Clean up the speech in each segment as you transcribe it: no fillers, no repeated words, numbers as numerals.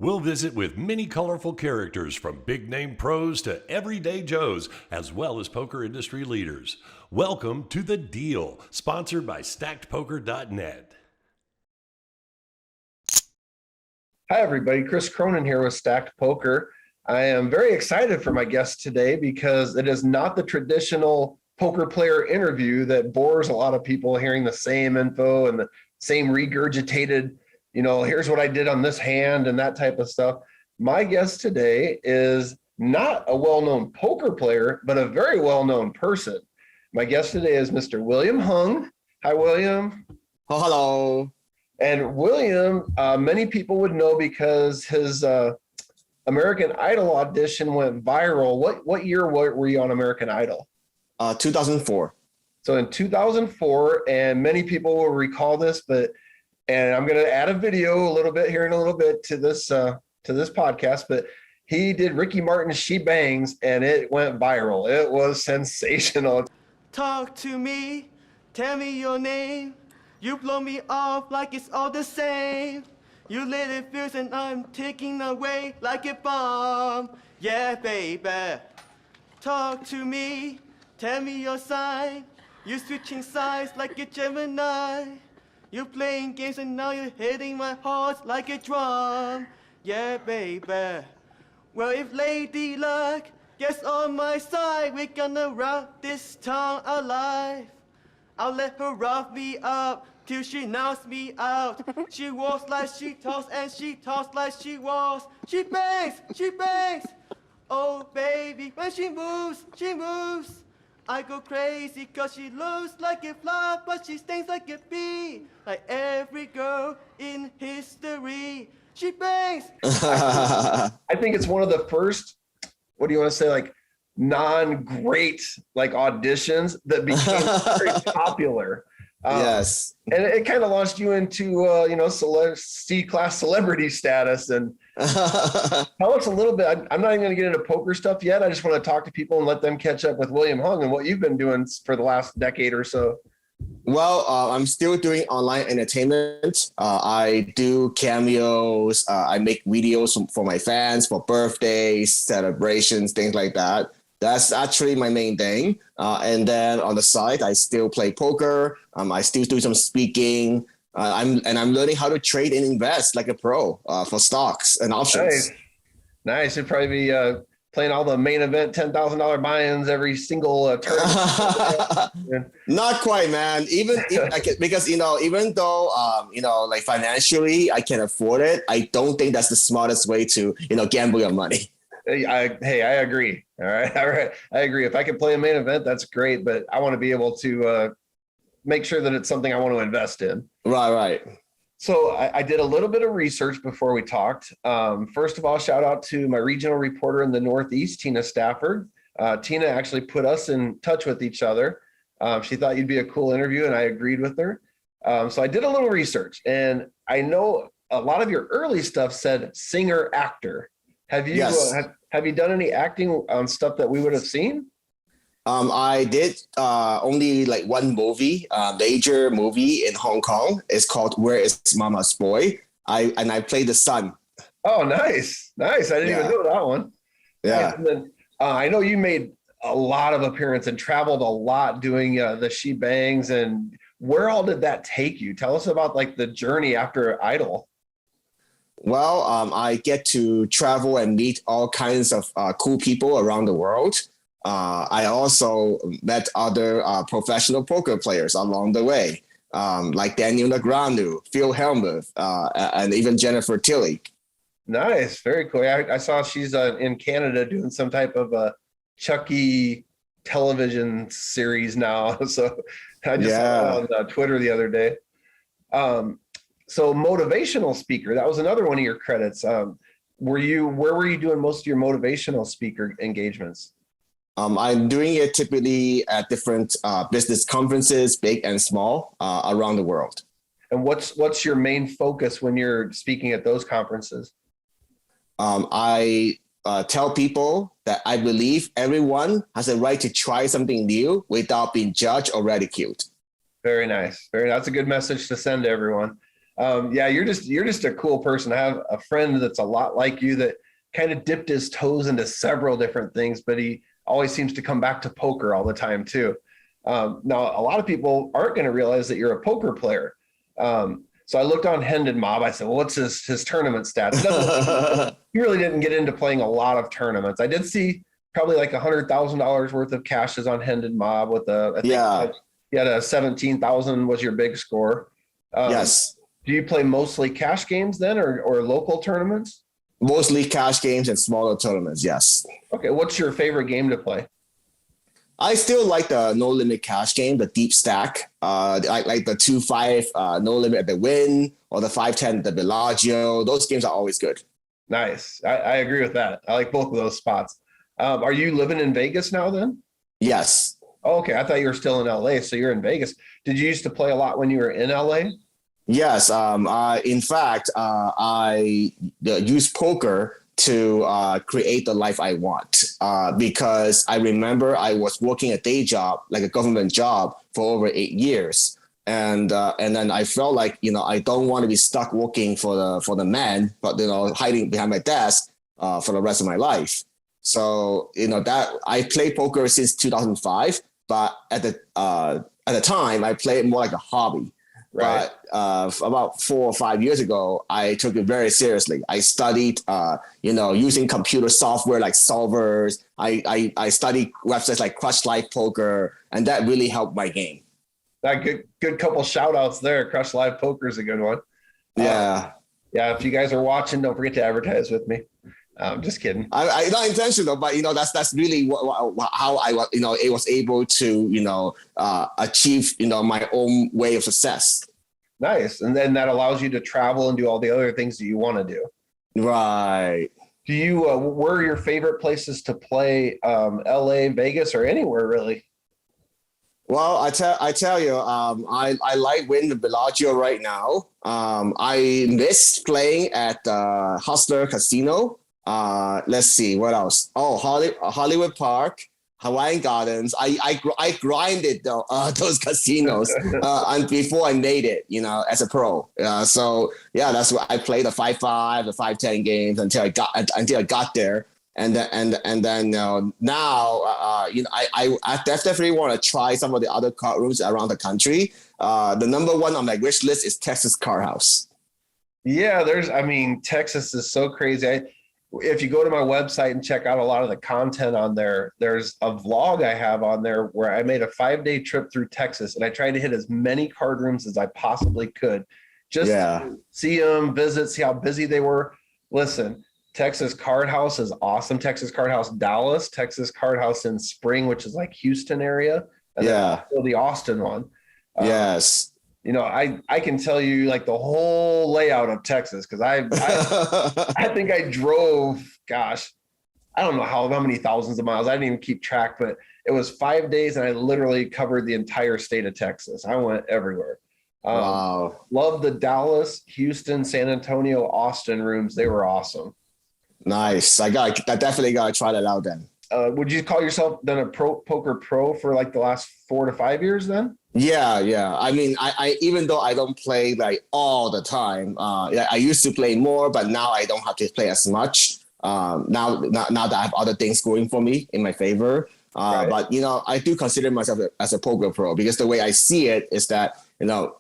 We'll visit with many colorful characters from big-name pros to everyday Joes, as well as poker industry leaders. Welcome to The Deal, sponsored by StackedPoker.net. Hi, everybody. Chris Cronin here with Stacked Poker. I am very excited for my guest today because it is not the traditional poker player interview that bores a lot of people hearing the same info and the same regurgitated, here's what I did on this hand and that type of stuff. My guest today is not a well-known poker player, but a very well-known person. My guest today is Mr. William Hung. Hi, William. Oh, hello. And William, many people would know because his American Idol audition went viral. What year were you on American Idol? 2004. So in 2004, and many people will recall this, and I'm going to add a video a little bit here in a little bit to this podcast, but he did Ricky Martin's She Bangs, and it went viral. It was sensational. Talk to me, tell me your name. You blow me off like it's all the same. You lit it fierce and I'm taking away like a bomb. Yeah, baby. Talk to me, tell me your sign. You switching sides like a Gemini. You playing games and now you're hitting my heart like a drum. Yeah, baby. Well, if Lady Luck gets on my side, we're gonna rout this town alive. I'll let her rough me up till she knocks me out. She walks like she talks and she talks like she walks. She bangs, she bangs. Oh baby, when she moves, she moves. I go crazy cause she looks like a fly, but she stings like a bee. Like every girl in history. She bangs. I think it's one of the first, what do you want to say, like non-great auditions that became very popular. Yes. And it kind of launched you into C-class celebrity status. And tell us a little bit. I'm not even going to get into poker stuff yet. I just want to talk to people and let them catch up with William Hung and what you've been doing for the last decade or so. Well, I'm still doing online entertainment. I do cameos. I make videos for my fans for birthdays, celebrations, things like that. That's actually my main thing. And then on the side, I still play poker. I still do some speaking. I'm learning how to trade and invest like a pro for stocks and options. Nice. You'd probably be playing all the main event $10,000 buy-ins every single turn. Not quite, man. Because even though like financially I can afford it, I don't think that's the smartest way to gamble your money. I agree. All right. I agree. If I can play a main event, that's great. But I want to be able to make sure that it's something I want to invest in. Right. So I did a little bit of research before we talked. First of all, shout out to my regional reporter in the Northeast, Tina Stafford. Tina actually put us in touch with each other. She thought you'd be a cool interview, and I agreed with her. So I did a little research, and I know a lot of your early stuff said singer-actor. Have you have you done any acting on stuff that we would have seen? I did only like one movie, major movie in Hong Kong. It's called Where is Mama's Boy? I played the son. Oh, nice. I didn't even know that one. Yeah. And then, I know you made a lot of appearances and traveled a lot doing the She Bangs. And where all did that take you? Tell us about the journey after Idol. Well, I get to travel and meet all kinds of cool people around the world. I also met other professional poker players along the way, like Daniel Negreanu, Phil Hellmuth, and even Jennifer Tilly. Nice. Very cool. I saw she's in Canada doing some type of Chucky television series now. So I just saw it on Twitter the other day. So motivational speaker, that was another one of your credits. Where were you doing most of your motivational speaker engagements? I'm doing it typically at different business conferences, big and small, around the world. And what's your main focus when you're speaking at those conferences? I tell people that I believe everyone has a right to try something new without being judged or ridiculed. Very nice. That's a good message to send to everyone. Yeah, you're just a cool person. I have a friend that's a lot like you that kind of dipped his toes into several different things, but he always seems to come back to poker all the time too. Now, a lot of people aren't going to realize that you're a poker player. So I looked on Hendon Mob. I said, well, what's his tournament stats? He really didn't get into playing a lot of tournaments. I did see probably like $100,000 worth of cashes on Hendon Mob with I think you had a 17,000 was your big score. Yes. Do you play mostly cash games then or local tournaments? Mostly cash games and smaller tournaments. Yes. Okay. What's your favorite game to play? I still like the no limit cash game, the deep stack. I like the 2-5 no limit at the win or the 5-10 at the Bellagio. Those games are always good. Nice. I agree with that. I like both of those spots. Are you living in Vegas now then? Yes. Oh, okay. I thought you were still in LA. So you're in Vegas. Did you used to play a lot when you were in LA? Yes. In fact, I use poker to create the life I want because I remember I was working a day job, like a government job, for over 8 years. And then I felt like, I don't want to be stuck working for the man, but, hiding behind my desk for the rest of my life. So, that I played poker since 2005, but at the time I played it more like a hobby. Right. But about 4 or 5 years ago, I took it very seriously. I studied, using computer software like solvers. I studied websites like Crush Life Poker, and that really helped my game. That good couple shout outs there. Crush Live Poker is a good one. Yeah. Yeah. If you guys are watching, don't forget to advertise with me. I'm just kidding. I not intentional, but that's really how I it was able to achieve my own way of success. Nice, and then that allows you to travel and do all the other things that you want to do. Right. Do you? Where are your favorite places to play? L.A., Vegas, or anywhere really? Well, I tell you, I like winning the Bellagio right now. I miss playing at Hustler Casino. Let's see what else. Oh, Hollywood Park, Hawaiian Gardens. I grinded those casinos and before I made it, as a pro. So yeah, that's what I played the 5-5, the 5-10 games until I got there. And then now I definitely want to try some of the other card rooms around the country. The number one on my wish list is Texas Card House. Yeah, Texas is so crazy. If you go to my website and check out a lot of the content on there, there's a vlog I have on there where I made a 5-day trip through Texas and I tried to hit as many card rooms as I possibly could. Just to see them, visit, see how busy they were. Listen, Texas Card House is awesome. Texas Card House Dallas, Texas Card House in Spring, which is like Houston area. And then the Austin one. Yes. I can tell you like the whole layout of Texas because I think I drove, gosh, I don't know how many thousands of miles. I didn't even keep track, but it was 5 days and I literally covered the entire state of Texas. I went everywhere. Wow. Love the Dallas, Houston, San Antonio, Austin rooms. They were awesome. Nice. I definitely got to try that out then. Would you call yourself then a poker pro for like the last 4 to 5 years then? Yeah. I mean, I even though I don't play like all the time, I used to play more, but now I don't have to play as much. Now that I have other things going for me in my favor. Right. But I do consider myself as a poker pro because the way I see it is that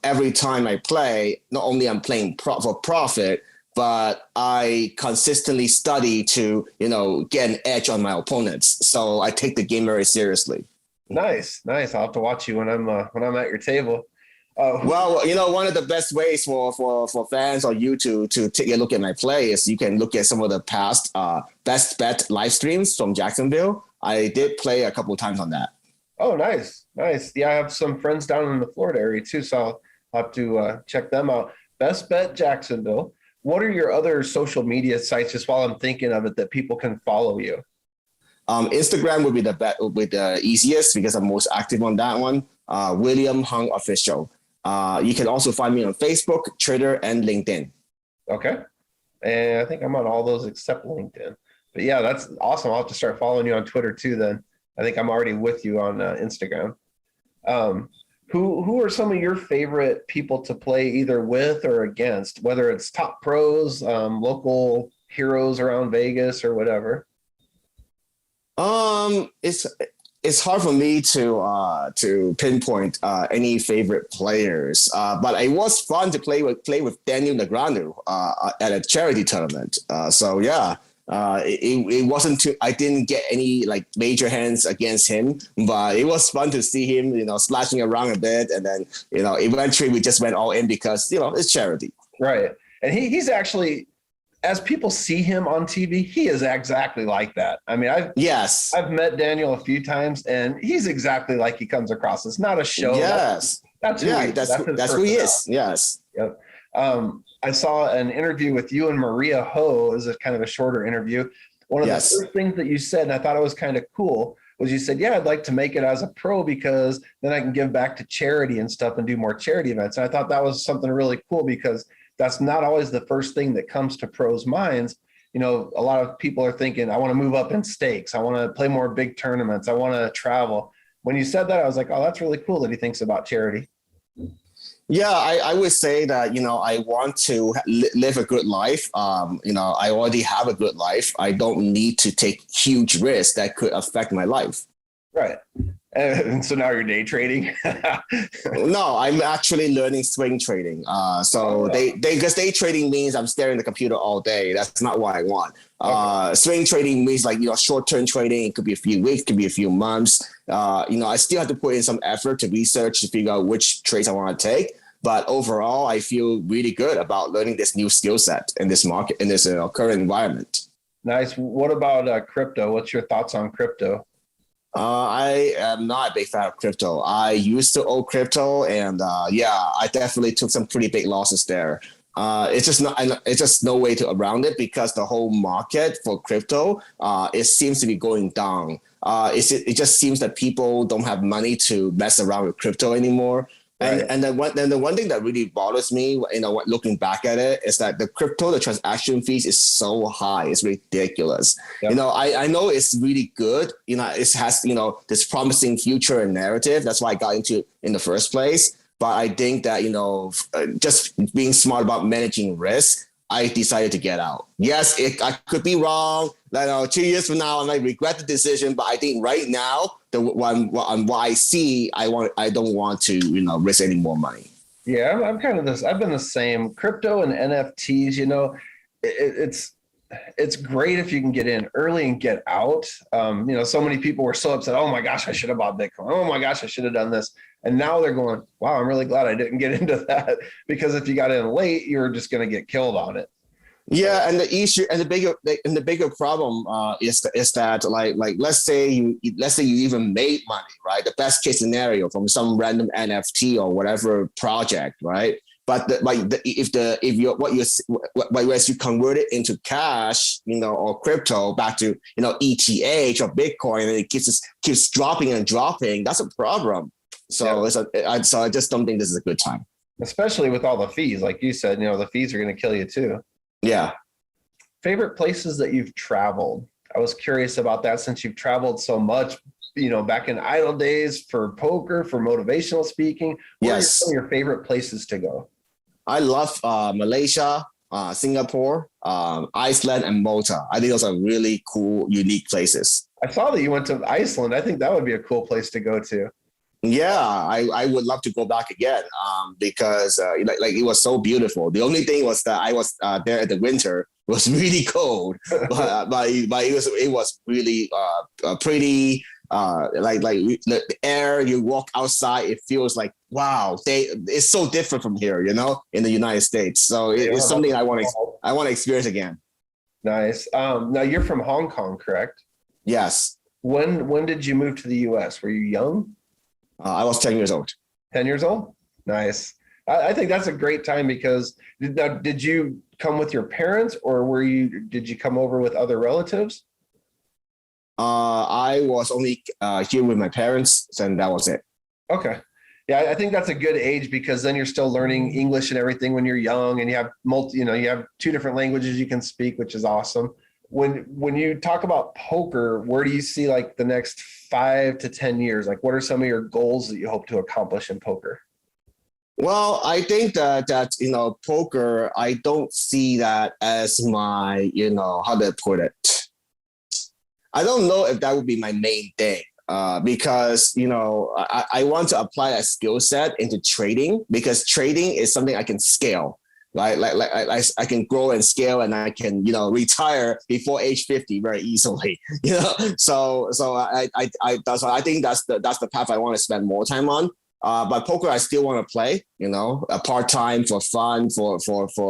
every time I play, not only I'm playing for profit, but I consistently study to get an edge on my opponents. So I take the game very seriously. Nice. I'll have to watch you when I'm at your table. Well, one of the best ways for fans or you to take a look at my play is you can look at some of the past best bet live streams from Jacksonville. I did play a couple of times on that. Oh, nice. Yeah, I have some friends down in the Florida area too, so I'll have to check them out. Best Bet Jacksonville. What are your other social media sites, just while I'm thinking of it, that people can follow you? Instagram would be the easiest because I'm most active on that one. William Hung Official. You can also find me on Facebook, Twitter, and LinkedIn. Okay. And I think I'm on all those except LinkedIn. But yeah, that's awesome. I'll have to start following you on Twitter too then. I think I'm already with you on Instagram. Who are some of your favorite people to play either with or against, whether it's top pros, local heroes around Vegas or whatever? It's hard for me to pinpoint any favorite players, but it was fun to play with Daniel Negreanu at a charity tournament. So yeah, it wasn't too. I didn't get any like major hands against him, but it was fun to see him, splashing around a bit, and then eventually we just went all in because it's charity. Right. And he's actually, as people see him on TV, he is exactly like that. I mean, Yes. I've met Daniel a few times, and he's exactly like he comes across. It's not a show. Yes. That's who he is. Yes. Yep. I saw an interview with you and Maria Ho. It was a kind of a shorter interview. One of the first things that you said, and I thought it was kind of cool, was you said, yeah, I'd like to make it as a pro because then I can give back to charity and stuff and do more charity events. And I thought that was something really cool because that's not always the first thing that comes to pros' minds. A lot of people are thinking, I want to move up in stakes. I want to play more big tournaments. I want to travel. When you said that, I was like, oh, that's really cool that he thinks about charity. Yeah, I would say that, I want to live a good life. I already have a good life. I don't need to take huge risks that could affect my life. Right. And so now you're day trading? No, I'm actually learning swing trading. Because day trading means I'm staring at the computer all day. That's not what I want. Okay. Swing trading means like, short-term trading. It could be a few weeks, could be a few months. I still have to put in some effort to research to figure out which trades I want to take. But overall, I feel really good about learning this new skill set in this market, in this current environment. Nice. What about crypto? What's your thoughts on crypto? I am not a big fan of crypto. I used to own crypto, and I definitely took some pretty big losses there. It's just no way around it because the whole market for crypto, it seems to be going down. It just seems that people don't have money to mess around with crypto anymore. Right. And then the one thing that really bothers me, looking back at it, is that the transaction fees is so high, it's ridiculous. Yep. I know it's really good. It has this promising future and narrative. That's why I got into it in the first place. But I think that just being smart about managing risk, I decided to get out. Yes, I could be wrong. 2 years from now, I might regret the decision. But I think right now, what I see, I don't want to risk any more money. Yeah, I'm kind of this. I've been the same. Crypto and NFTs. It's great if you can get in early and get out. So many people were so upset. Oh my gosh, I should have bought Bitcoin. Oh my gosh, I should have done this. And now they're going, wow, I'm really glad I didn't get into that, because if you got in late, you're just going to get killed on it. Yeah, and the issue and the bigger problem is that like let's say you even made money, right? The best case scenario from some random NFT or whatever project, right? But whereas you convert it into cash, or crypto back to ETH or Bitcoin, and it keeps dropping and dropping, that's a problem. So I just don't think this is a good time, especially with all the fees, like you said. The fees are going to kill you too. Yeah. Favorite places that you've traveled? I was curious about that since you've traveled so much. Back in idle days for poker, for motivational speaking. What are some of your favorite places to go? I love Malaysia, Singapore, Iceland, and Malta. I think those are really cool, unique places. I saw that you went to Iceland. I think that would be a cool place to go to. Yeah, I would love to go back again because it was so beautiful. The only thing was that I was there in the winter. It was really cold, but it was really pretty. The air, you walk outside, it feels like, wow, it's so different from here, in the United States. So it's something I want to experience again. Nice. Now you're from Hong Kong, correct? Yes. When did you move to the US? Were you young? I was 10 years old. 10 years old? Nice. I think that's a great time because did you come with your parents, or did you come over with other relatives? I was only here with my parents, and that was it. Okay. Yeah, I think that's a good age because then you're still learning English and everything when you're young, and you have you have two different languages you can speak, which is awesome. when you talk about poker, where do you see like the next 5 to 10 years? Like, what are some of your goals that you hope to accomplish in poker? Well, I think that poker, I don't see that as my, how to put it. I don't know if that would be my main thing. Because I want to apply a skill set into trading, because trading is something I can scale. I can grow and scale, and I can retire before age 50 very easily. I think that's the path I want to spend more time on. But poker, I still want to play. A part time for fun, for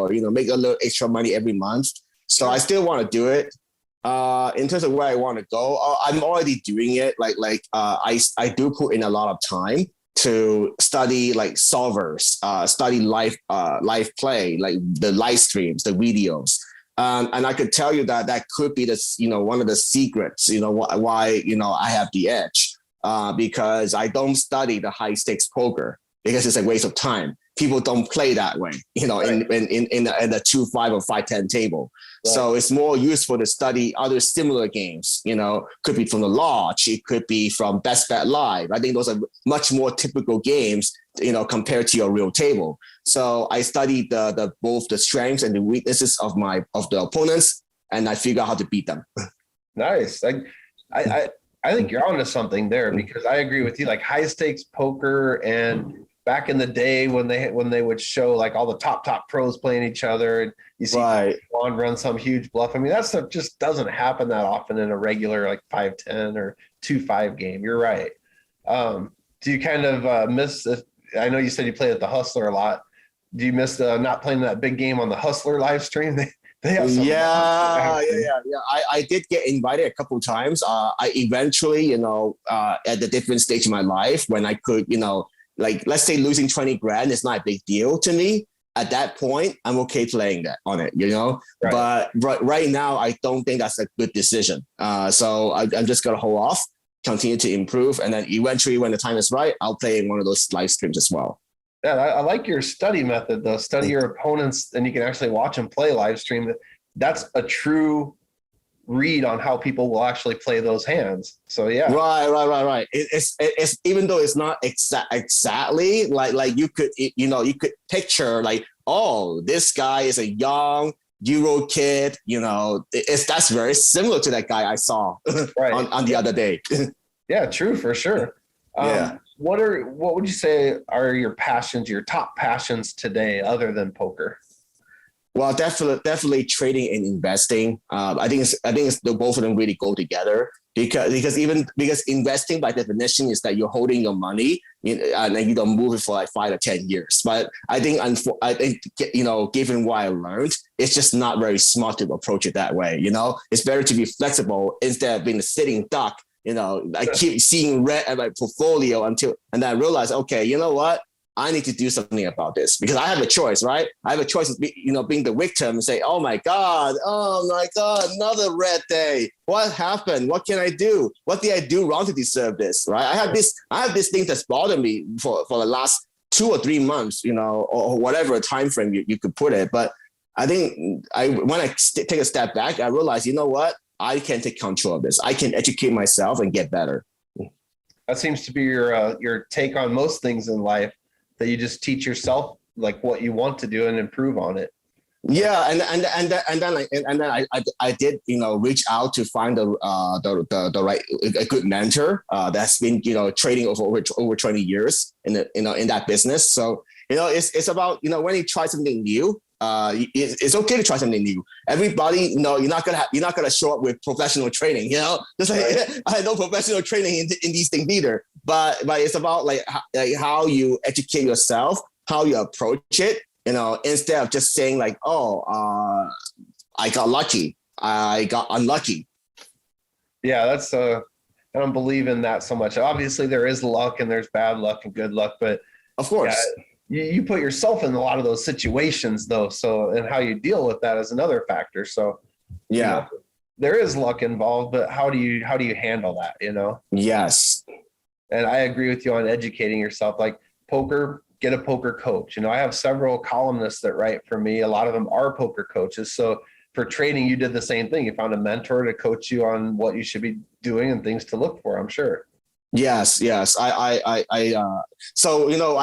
make a little extra money every month. So I still want to do it. In terms of where I want to go, I'm already doing it. I do put in a lot of time to study like solvers, study live play, like the live streams, the videos. And I could tell you that could be one of the secrets, why I have the edge, because I don't study the high stakes poker because it's a waste of time. People don't play that way, right. in the 2-5 or 5-10 table. Right. So it's more useful to study other similar games. Could be from the lodge, it could be from Best Bet Live. I think those are much more typical games, compared to your real table. So I studied the both the strengths and the weaknesses of the opponents, and I figure out how to beat them. Nice. I think you're onto something there, because I agree with you. Like high stakes poker, and back in the day when they would show like all the top pros playing each other, and you see Juan run some huge bluff. I mean, that stuff just doesn't happen that often in a regular like 5-10 or 2-5 game. You're right. Do you kind of miss? I know you said you played at the Hustler a lot. Do you miss not playing that big game on the Hustler live stream? They have some yeah. I did get invited a couple of times. I eventually, at the different stage of my life when I could, like let's say losing 20 grand is not a big deal to me. At that point, I'm okay playing that on it, Right. But right now, I don't think that's a good decision. So I'm just gonna hold off, continue to improve, and then eventually, when the time is right, I'll play in one of those live streams as well. Yeah, I like your study method though. Study your opponents, and you can actually watch them play live stream. That's a true read on how people will actually play those hands. So yeah. Right. It's even though it's not exactly like you could picture like, oh, this guy is a young Euro kid. That's very similar to that guy I saw right. on the other day. Yeah, true, for sure. Yeah. What would you say are your passions, your top passions today, other than poker? Well, definitely trading and investing. I think the both of them really go together, because investing by definition is that you're holding your money and then you don't move it for like 5 or 10 years. But I think given what I learned, it's just not very smart to approach it that way. It's better to be flexible instead of being a sitting duck. I keep seeing red at my portfolio and then I realize, okay, you know what? I need to do something about this, because I have a choice, right? I have a choice of being the victim and say, oh my God, another red day. What happened? What can I do? What did I do wrong to deserve this, right? I have this thing that's bothered me for the last 2 or 3 months, or whatever time frame you could put it. But I think when I take a step back, I realize, you know what? I can take control of this. I can educate myself and get better. That seems to be your take on most things in life, that you just teach yourself like what you want to do and improve on it. Yeah, and then I did reach out to find the right a good mentor that's been trading over 20 years in that business. So it's about when you try something new. It's okay to try something new. Everybody, you're not gonna show up with professional training. Just like right. I had no professional training in these things either. But it's about like how you educate yourself, how you approach it. Instead of just saying like, oh, I got lucky, I got unlucky. Yeah, that's I don't believe in that so much. Obviously, there is luck and there's bad luck and good luck, but of course. Yeah, you put yourself in a lot of those situations though. So, and how you deal with that is another factor. So yeah, there is luck involved, but how do you handle that? Yes. And I agree with you on educating yourself. Like poker, get a poker coach. I have several columnists that write for me. A lot of them are poker coaches. So for trading, you did the same thing. You found a mentor to coach you on what you should be doing and things to look for, I'm sure. Yes. So, I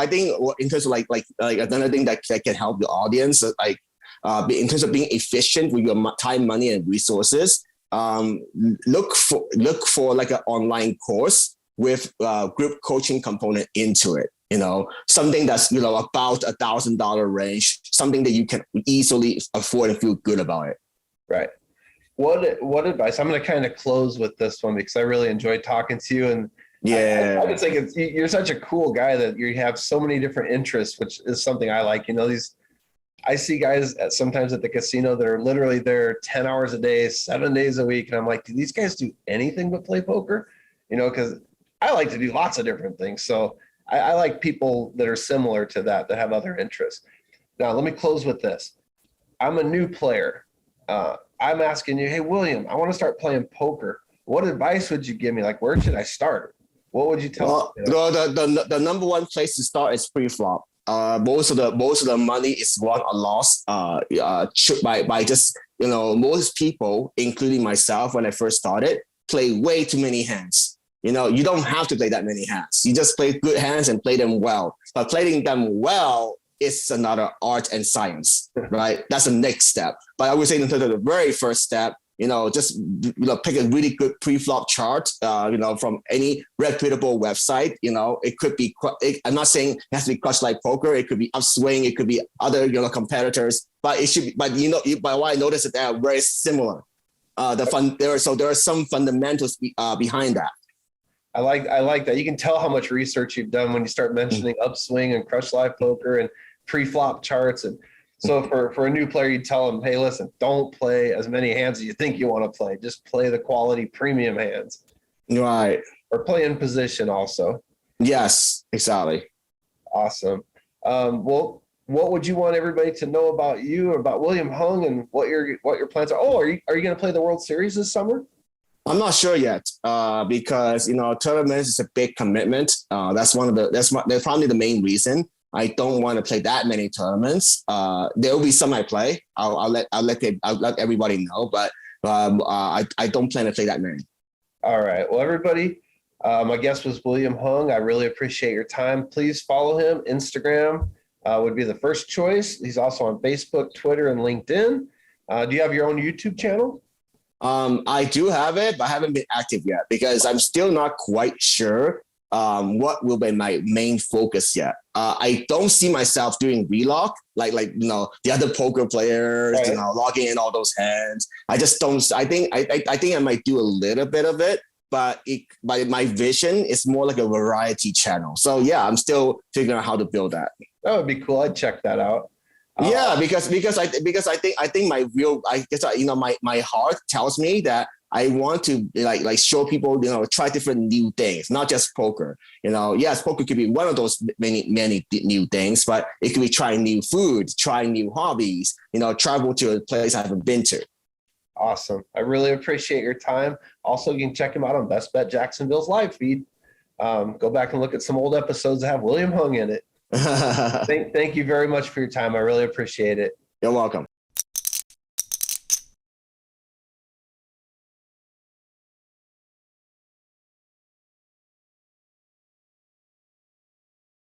think in terms of like another thing that can help the audience, in terms of being efficient with your time, money, and resources, look for like an online course with group coaching component into it. Something that's, about $1,000 range, something that you can easily afford and feel good about it. Right. What advice? I'm going to kind of close with this one because I really enjoyed talking to you. And yeah, I just think you're such a cool guy that you have so many different interests, which is something I like. I see guys sometimes at the casino that are literally there 10 hours a day, 7 days a week. And I'm like, do these guys do anything but play poker? Because I like to do lots of different things. So I like people that are similar to that have other interests. Now, let me close with this. I'm a new player. I'm asking you, hey, William, I want to start playing poker. What advice would you give me? Like, where should I start? What would you tell me? Well, the number one place to start is pre-flop. Most of the money is won or lost by just, most people, including myself, when I first started, play way too many hands. You don't have to play that many hands. You just play good hands and play them well. But playing them well is another art and science, right? That's the next step. But I would say in terms of the very first step, just pick a really good pre-flop chart, from any reputable website. It could be, I'm not saying it has to be Crush Like Poker. It could be Upswing. It could be other, competitors. But it should be, but what I noticed that they are very similar. There are some fundamentals behind that. I like that. You can tell how much research you've done when you start mentioning Upswing and Crush Live Poker and pre-flop charts. And so for a new player, you tell them, hey, listen, don't play as many hands as you think you want to play. Just play the quality premium hands. Right. Or play in position also. Yes, exactly. Awesome. Well, what would you want everybody to know about you, about William Hung, and what your plans are? Oh, are you going to play the World Series this summer? I'm not sure yet, because tournaments is a big commitment. That's probably the main reason I don't want to play that many tournaments. There will be some I play. I'll let everybody know, but I don't plan to play that many. All right. Well, everybody, my guest was William Hung. I really appreciate your time. Please follow him. Instagram would be the first choice. He's also on Facebook, Twitter, and LinkedIn. Do you have your own YouTube channel? I do have it, but I haven't been active yet because I'm still not quite sure what will be my main focus yet. I don't see myself doing relog like the other poker players, right, logging in all those hands. I just don't. I think I might do a little bit of it, but my vision is more like a variety channel. So yeah, I'm still figuring out how to build that. That would be cool. I'd check that out. Yeah, because I think my heart tells me that I want to like show people, try different new things, not just poker. Yes, poker could be one of those many new things, but it could be trying new food, trying new hobbies, travel to a place I haven't been to. Awesome. I really appreciate your time. Also, you can check him out on Best Bet Jacksonville's live feed. Go back and look at some old episodes that have William Hung in it. Thank you very much for your time. I really appreciate it. You're welcome.